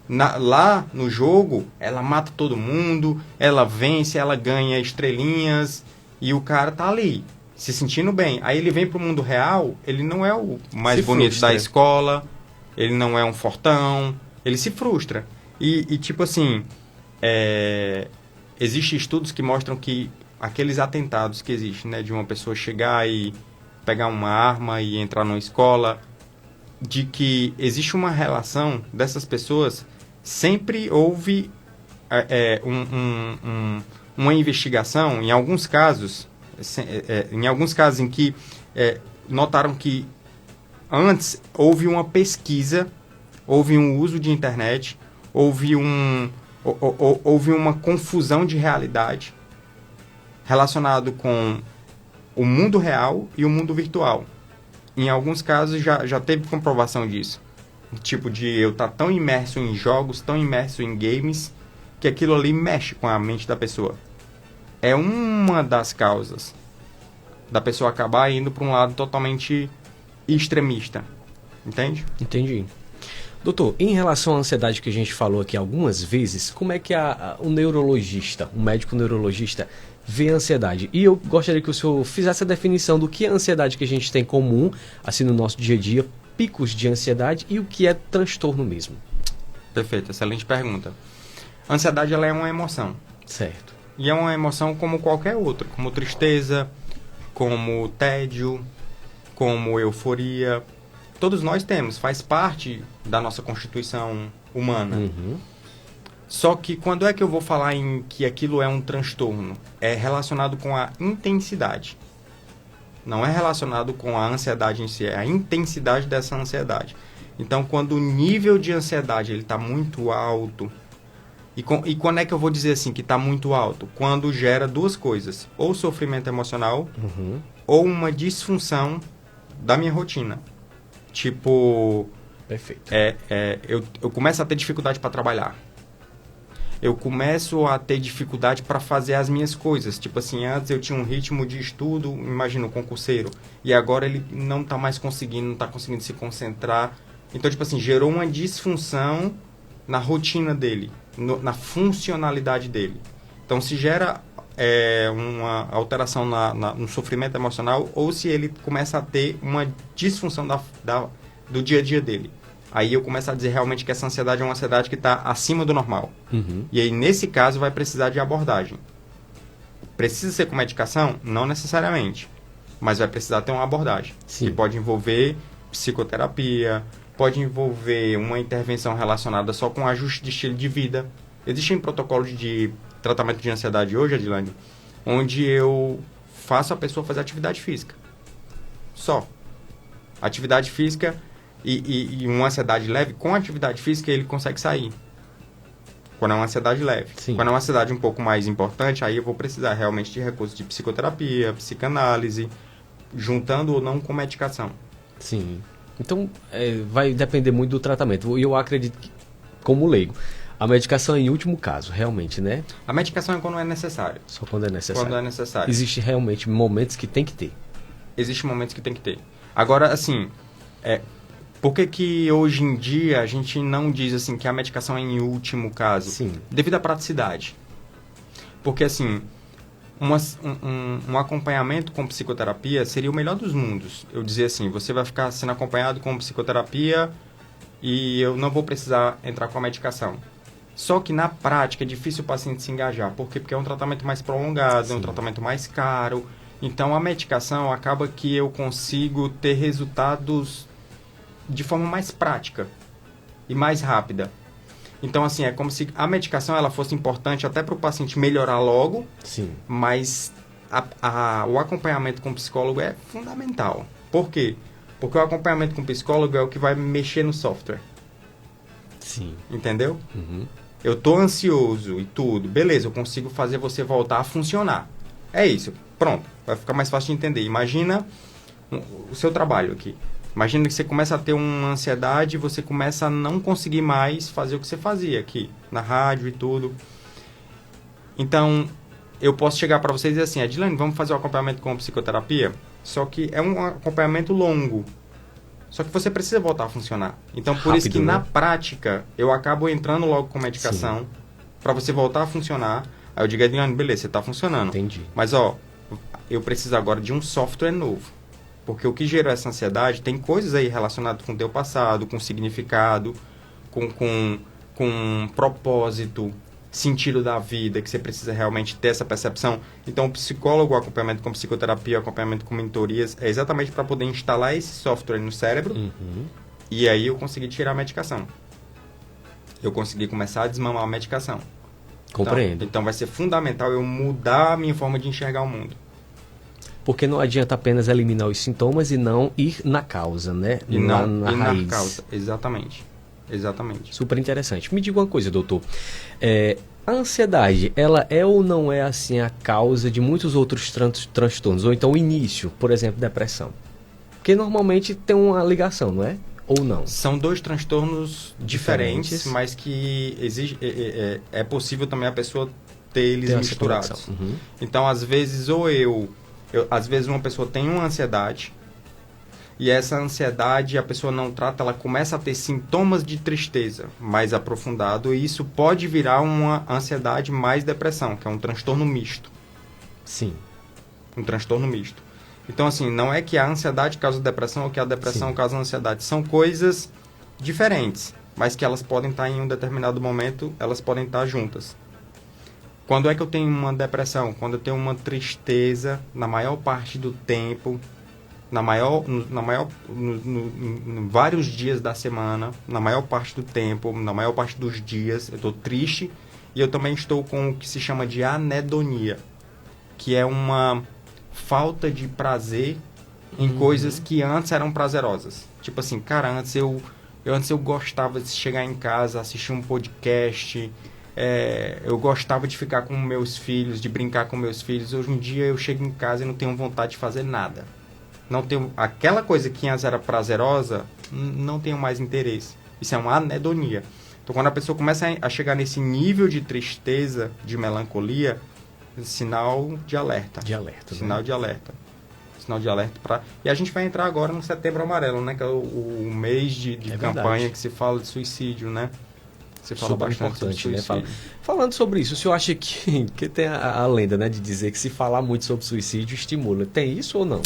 Lá no jogo, ela mata todo mundo, ela vence, ela ganha estrelinhas e o cara tá ali, se sentindo bem. Aí ele vem pro mundo real, ele não é o mais bonito da escola, ele não é um fortão, ele se frustra. E tipo assim, existem estudos que mostram que aqueles atentados que existem, né, de uma pessoa chegar e pegar uma arma e entrar numa escola, de que existe uma relação dessas pessoas, sempre houve uma investigação, em alguns casos em que notaram que antes houve uma pesquisa, houve um uso de internet, houve uma confusão de realidade relacionado com o mundo real e o mundo virtual. Em alguns casos já teve comprovação disso. Tipo de eu estar tão imerso em jogos, tão imerso em games, que aquilo ali mexe com a mente da pessoa. É uma das causas da pessoa acabar indo para um lado totalmente extremista. Entende? Entendi. Doutor, em relação à ansiedade que a gente falou aqui algumas vezes, como é que o neurologista, o médico neurologista, vê a ansiedade? E eu gostaria que o senhor fizesse a definição do que é a ansiedade que a gente tem comum, assim, no nosso dia a dia, picos de ansiedade e o que é transtorno mesmo. Perfeito, excelente pergunta. A ansiedade, ela é uma emoção. Certo. E é uma emoção como qualquer outra, como tristeza, como tédio, como euforia. Todos nós temos, faz parte da nossa constituição humana. Uhum. Só que quando é que eu vou falar em que aquilo é um transtorno? É relacionado com a intensidade. Não é relacionado com a ansiedade em si, é a intensidade dessa ansiedade. Então, quando o nível de ansiedade está muito alto, e quando é que eu vou dizer assim que está muito alto? Quando gera duas coisas, ou sofrimento emocional, ou uma disfunção da minha rotina. Tipo, Perfeito. Eu começo a ter dificuldade para trabalhar. Eu começo a ter dificuldade para fazer as minhas coisas. Tipo assim, antes eu tinha um ritmo de estudo, imagina o concurseiro, e agora ele não está mais conseguindo, não está conseguindo se concentrar. Então, tipo assim, gerou uma disfunção na rotina dele, na funcionalidade dele. Então, se gera uma alteração no sofrimento emocional, ou se ele começa a ter uma disfunção do dia a dia dele. Aí eu começo a dizer realmente que essa ansiedade é uma ansiedade que está acima do normal. Uhum. E aí, nesse caso, vai precisar de abordagem. Precisa ser com medicação? Não necessariamente. Mas vai precisar ter uma abordagem. Sim. Que pode envolver psicoterapia, pode envolver uma intervenção relacionada só com ajuste de estilo de vida. Existem protocolos de tratamento de ansiedade hoje, Adilane, onde eu faço a pessoa fazer atividade física. Só. Atividade física... E uma ansiedade leve, com atividade física ele consegue sair. Quando é uma ansiedade leve. Sim. Quando é uma ansiedade um pouco mais importante, aí eu vou precisar realmente de recursos de psicoterapia, psicanálise, juntando ou não com medicação. Sim. Então, vai depender muito do tratamento. E eu acredito que, como leigo, a medicação é em último caso, realmente, né? A medicação é quando é necessário. Só quando é necessário. Quando é necessário. Existem realmente momentos que tem que ter. Existem momentos que tem que ter. Agora, assim... Por que hoje em dia a gente não diz assim que a medicação é em último caso? Sim. Devido à praticidade. Porque assim, um acompanhamento com psicoterapia seria o melhor dos mundos. Eu dizer assim, você vai ficar sendo acompanhado com psicoterapia e eu não vou precisar entrar com a medicação. Só que na prática é difícil o paciente se engajar. Por quê? Porque é um tratamento mais prolongado, Sim. é um tratamento mais caro. Então a medicação acaba que eu consigo ter resultados de forma mais prática e mais rápida. Então, assim, é como se a medicação ela fosse importante até para o paciente melhorar logo, Sim. mas o acompanhamento com o psicólogo é fundamental. Por quê? Porque o acompanhamento com o psicólogo é o que vai mexer no software. Sim. Entendeu? Uhum. Eu tô ansioso e tudo. Beleza, eu consigo fazer você voltar a funcionar. É isso. Pronto. Vai ficar mais fácil de entender. Imagina o seu trabalho aqui. Imagina que você começa a ter uma ansiedade e você começa a não conseguir mais fazer o que você fazia aqui, na rádio e tudo. Então, eu posso chegar para vocês e dizer assim, Adilane, vamos fazer um acompanhamento com psicoterapia? Só que é um acompanhamento longo. Só que você precisa voltar a funcionar. Então, por isso que Rápido, na né? prática, eu acabo entrando logo com medicação para você voltar a funcionar. Aí eu digo, Adilane, beleza, você está funcionando. Entendi. Mas, ó, eu preciso agora de um software novo. Porque o que gerou essa ansiedade tem coisas aí relacionadas com o teu passado, com significado, com propósito, sentido da vida, que você precisa realmente ter essa percepção. Então, o psicólogo, o acompanhamento com psicoterapia, o acompanhamento com mentorias, é exatamente para poder instalar esse software no cérebro e aí eu consegui tirar a medicação. Eu consegui começar a desmamar a medicação. Compreendo. Então vai ser fundamental eu mudar a minha forma de enxergar o mundo. Porque não adianta apenas eliminar os sintomas e não ir na causa, né? E não na ir raiz. na causa. Exatamente. Exatamente. Super interessante. Me diga uma coisa, doutor. A ansiedade, ela é ou não é assim a causa de muitos outros transtornos? Ou então o início, por exemplo, depressão? Porque normalmente tem uma ligação, não é? Ou não? São dois transtornos diferentes, mas que é possível também a pessoa ter eles Tem essa misturados. conexão. Uhum. Então, às vezes, às vezes uma pessoa tem uma ansiedade e essa ansiedade a pessoa não trata, ela começa a ter sintomas de tristeza mais aprofundado e isso pode virar uma ansiedade mais depressão, que é um transtorno misto. Sim. Um transtorno misto. Então, assim, não é que a ansiedade causa depressão ou que a depressão Sim. causa ansiedade. São coisas diferentes, mas que elas podem estar em um determinado momento, elas podem estar juntas. Quando é que eu tenho uma depressão? Quando eu tenho uma tristeza na maior parte do tempo, vários dias da semana, na maior parte do tempo, na maior parte dos dias, eu estou triste e eu também estou com o que se chama de anedonia, que é uma falta de prazer em coisas que antes eram prazerosas. Tipo assim, cara, antes eu gostava de chegar em casa, assistir um podcast, eu gostava de ficar com meus filhos, de brincar com meus filhos. Hoje em dia eu chego em casa e não tenho vontade de fazer nada. Não tenho aquela coisa que antes era prazerosa, não tenho mais interesse. Isso é uma anedonia. Então, quando a pessoa começa a chegar nesse nível de tristeza, de melancolia, sinal de alerta. Sinal, né? De alerta. Sinal de alerta para. E a gente vai entrar agora no Setembro Amarelo, né? Que é o mês de campanha verdade. Que se fala de suicídio, né? Você fala super bastante sobre suicídio. Né? Falando sobre isso, o senhor acha que tem a lenda, né? De dizer que se falar muito sobre suicídio estimula. Tem isso ou não?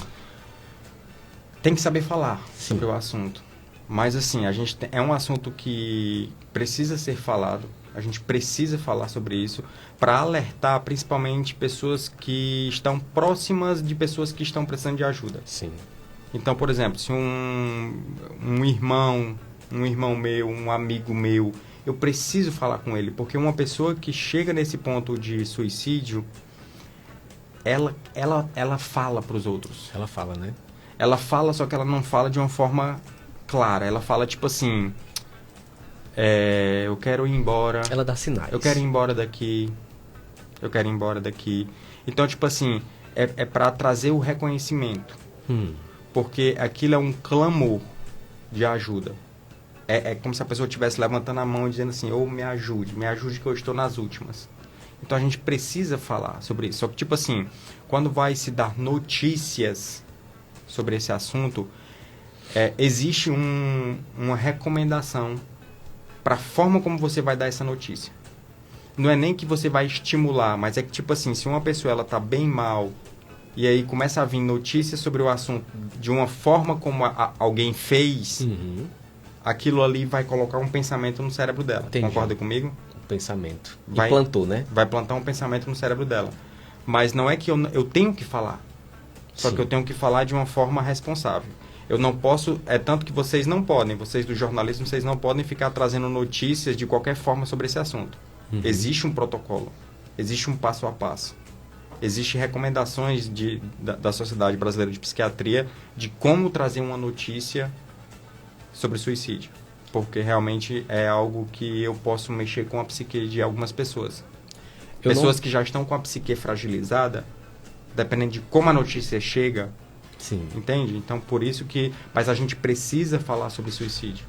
Tem que saber falar sobre o assunto. Mas, assim, é um assunto que precisa ser falado. A gente precisa falar sobre isso para alertar, principalmente, pessoas que estão próximas de pessoas que estão precisando de ajuda. Sim. Então, por exemplo, se um irmão meu, um amigo meu, eu preciso falar com ele. Porque uma pessoa que chega nesse ponto de suicídio, ela fala para os outros. Ela fala, né? Ela fala, só que ela não fala de uma forma clara. Ela fala tipo assim, eu quero ir embora. Ela dá sinais. Eu quero ir embora daqui. Eu quero ir embora daqui. Então, tipo assim, é para trazer o reconhecimento. Porque aquilo é um clamor de ajuda. É como se a pessoa estivesse levantando a mão e dizendo assim, me ajude que eu estou nas últimas. Então a gente precisa falar sobre isso. Só que, tipo assim, quando vai se dar notícias sobre esse assunto, existe uma recomendação para a forma como você vai dar essa notícia. Não é nem que você vai estimular, mas é que, tipo assim, se uma pessoa ela tá bem mal e aí começa a vir notícias sobre o assunto de uma forma como alguém fez, aquilo ali vai colocar um pensamento no cérebro dela. Entendi. Concorda comigo? Pensamento. Implantou, né? Vai plantar um pensamento no cérebro dela. Mas não é que eu tenho que falar. Só que eu tenho que falar de uma forma responsável. Eu não posso... tanto que vocês não podem, vocês do jornalismo, vocês não podem ficar trazendo notícias de qualquer forma sobre esse assunto. Existe um protocolo. Existe um passo a passo. Existem recomendações da Sociedade Brasileira de Psiquiatria de como trazer uma notícia sobre suicídio. Porque realmente é algo que eu posso mexer com a psique de algumas pessoas. Pessoas que já estão com a psique fragilizada, dependendo de como a notícia chega, sim. Entende? Então, por isso que... Mas a gente precisa falar sobre suicídio.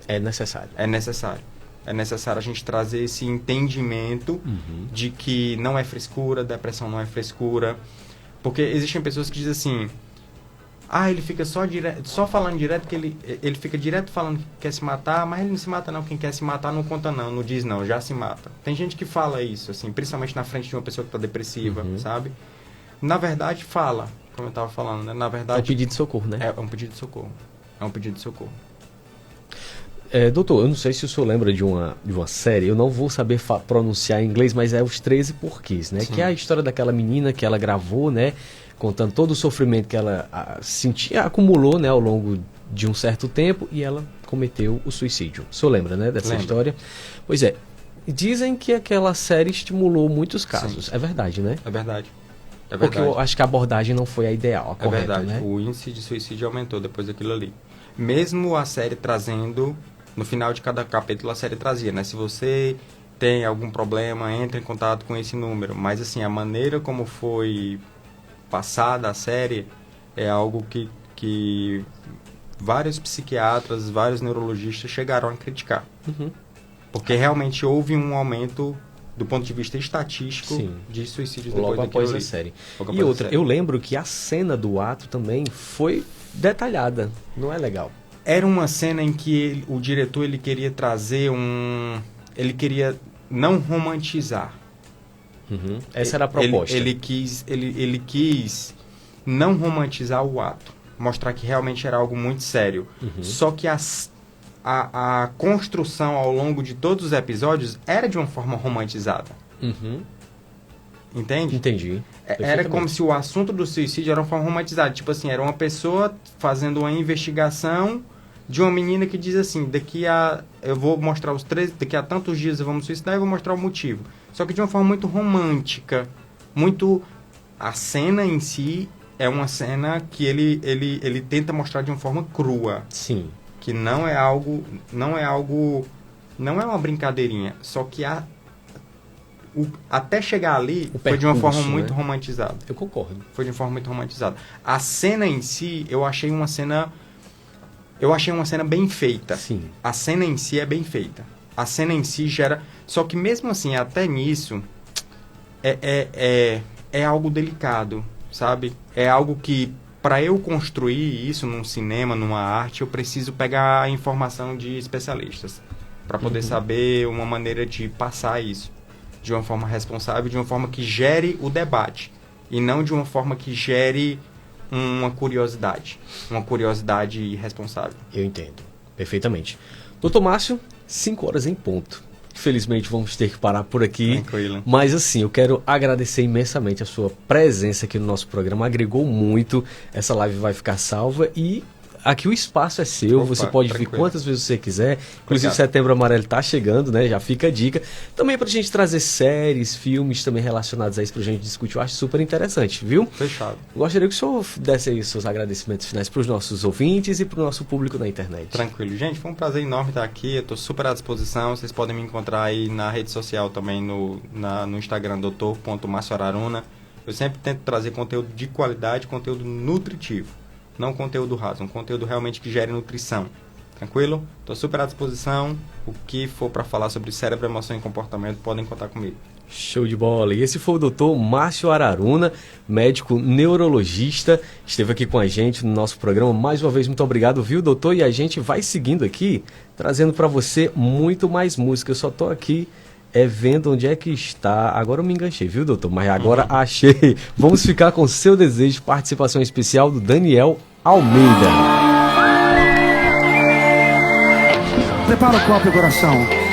É necessário. É necessário. É necessário a gente trazer esse entendimento de que não é frescura, depressão não é frescura. Porque existem pessoas que dizem assim... ele fica só falando direto, que ele fica direto falando que quer se matar, mas ele não se mata não. Quem quer se matar não conta não diz não, já se mata. Tem gente que fala isso, assim, principalmente na frente de uma pessoa que está depressiva, sabe? Na verdade, fala, como eu estava falando, né? Na verdade... É um pedido de socorro, né? É um pedido de socorro. É um pedido de socorro. Doutor, eu não sei se o senhor lembra de uma série, eu não vou saber pronunciar em inglês, mas é Os 13 Porquês, né? Sim. Que é a história daquela menina que ela gravou, né? Contando todo o sofrimento que ela acumulou, né? Ao longo de um certo tempo, e ela cometeu o suicídio. O senhor lembra, né? Dessa história? Pois é. Dizem que aquela série estimulou muitos casos. Sim. É verdade, né? É verdade. Porque eu acho que a abordagem não foi a ideal, a correta, verdade, né? O índice de suicídio aumentou depois daquilo ali. Mesmo a série trazendo, no final de cada capítulo a série trazia, né? Se você tem algum problema, entre em contato com esse número. Mas assim, a maneira como foi passada a série é algo que vários psiquiatras, vários neurologistas chegaram a criticar. Porque realmente houve um aumento... do ponto de vista estatístico, sim, de suicídios depois logo após a série. E outra, eu lembro que a cena do ato também foi detalhada, não é legal? Era uma cena em que o diretor ele queria trazer ele queria não romantizar. Essa era a proposta. Ele quis não romantizar o ato, mostrar que realmente era algo muito sério. Só que a construção ao longo de todos os episódios era de uma forma romantizada. Entende? Entendi. Era como se o assunto do suicídio era uma forma romantizada. Tipo assim, era uma pessoa fazendo uma investigação de uma menina que diz assim, eu vou mostrar daqui a tantos dias eu vou me suicidar e vou mostrar o motivo. Só que de uma forma muito romântica, a cena em si é uma cena que ele tenta mostrar de uma forma crua. Sim. Que não é uma brincadeirinha, só que até chegar ali foi de uma forma muito romantizada. Eu concordo. Foi de uma forma muito romantizada. A cena em si, eu achei uma cena bem feita. Sim. A cena em si é bem feita. A cena em si gera... Só que mesmo assim, até nisso, é algo delicado, sabe? É algo que, para eu construir isso num cinema, numa arte, eu preciso pegar a informação de especialistas para poder saber uma maneira de passar isso de uma forma responsável, de uma forma que gere o debate e não de uma forma que gere uma curiosidade irresponsável. Eu entendo, perfeitamente. Doutor Márcio, 5 horas em ponto. Infelizmente vamos ter que parar por aqui. Tranquilo. Mas assim, eu quero agradecer imensamente a sua presença aqui no nosso programa. Agregou muito. Essa live vai ficar salva e aqui o espaço é seu. Opa, você pode vir quantas vezes você quiser. Inclusive, Setembro Amarelo está chegando, né? Já fica a dica. Também pra gente trazer séries, filmes também relacionados a isso pra gente discutir. Eu acho super interessante, viu? Fechado. Gostaria que o senhor desse aí seus agradecimentos finais pros nossos ouvintes e pro nosso público na internet. Tranquilo. Gente, foi um prazer enorme estar aqui. Eu tô super à disposição. Vocês podem me encontrar aí na rede social também, no Instagram, doutor.marcioararuna. Eu sempre tento trazer conteúdo de qualidade, conteúdo nutritivo. Não conteúdo raso, um conteúdo realmente que gere nutrição. Tranquilo? Estou super à disposição. O que for para falar sobre cérebro, emoção e comportamento, podem contar comigo. Show de bola. E esse foi o doutor Márcio Araruna, médico neurologista. Esteve aqui com a gente no nosso programa. Mais uma vez, muito obrigado, viu, doutor? E a gente vai seguindo aqui, trazendo para você muito mais música. Eu só tô aqui vendo onde é que está. Agora eu me enganchei, viu, doutor? Mas agora achei. Vamos ficar com Seu Desejo, participação especial do Daniel Almeida. Prepara o copo e o coração.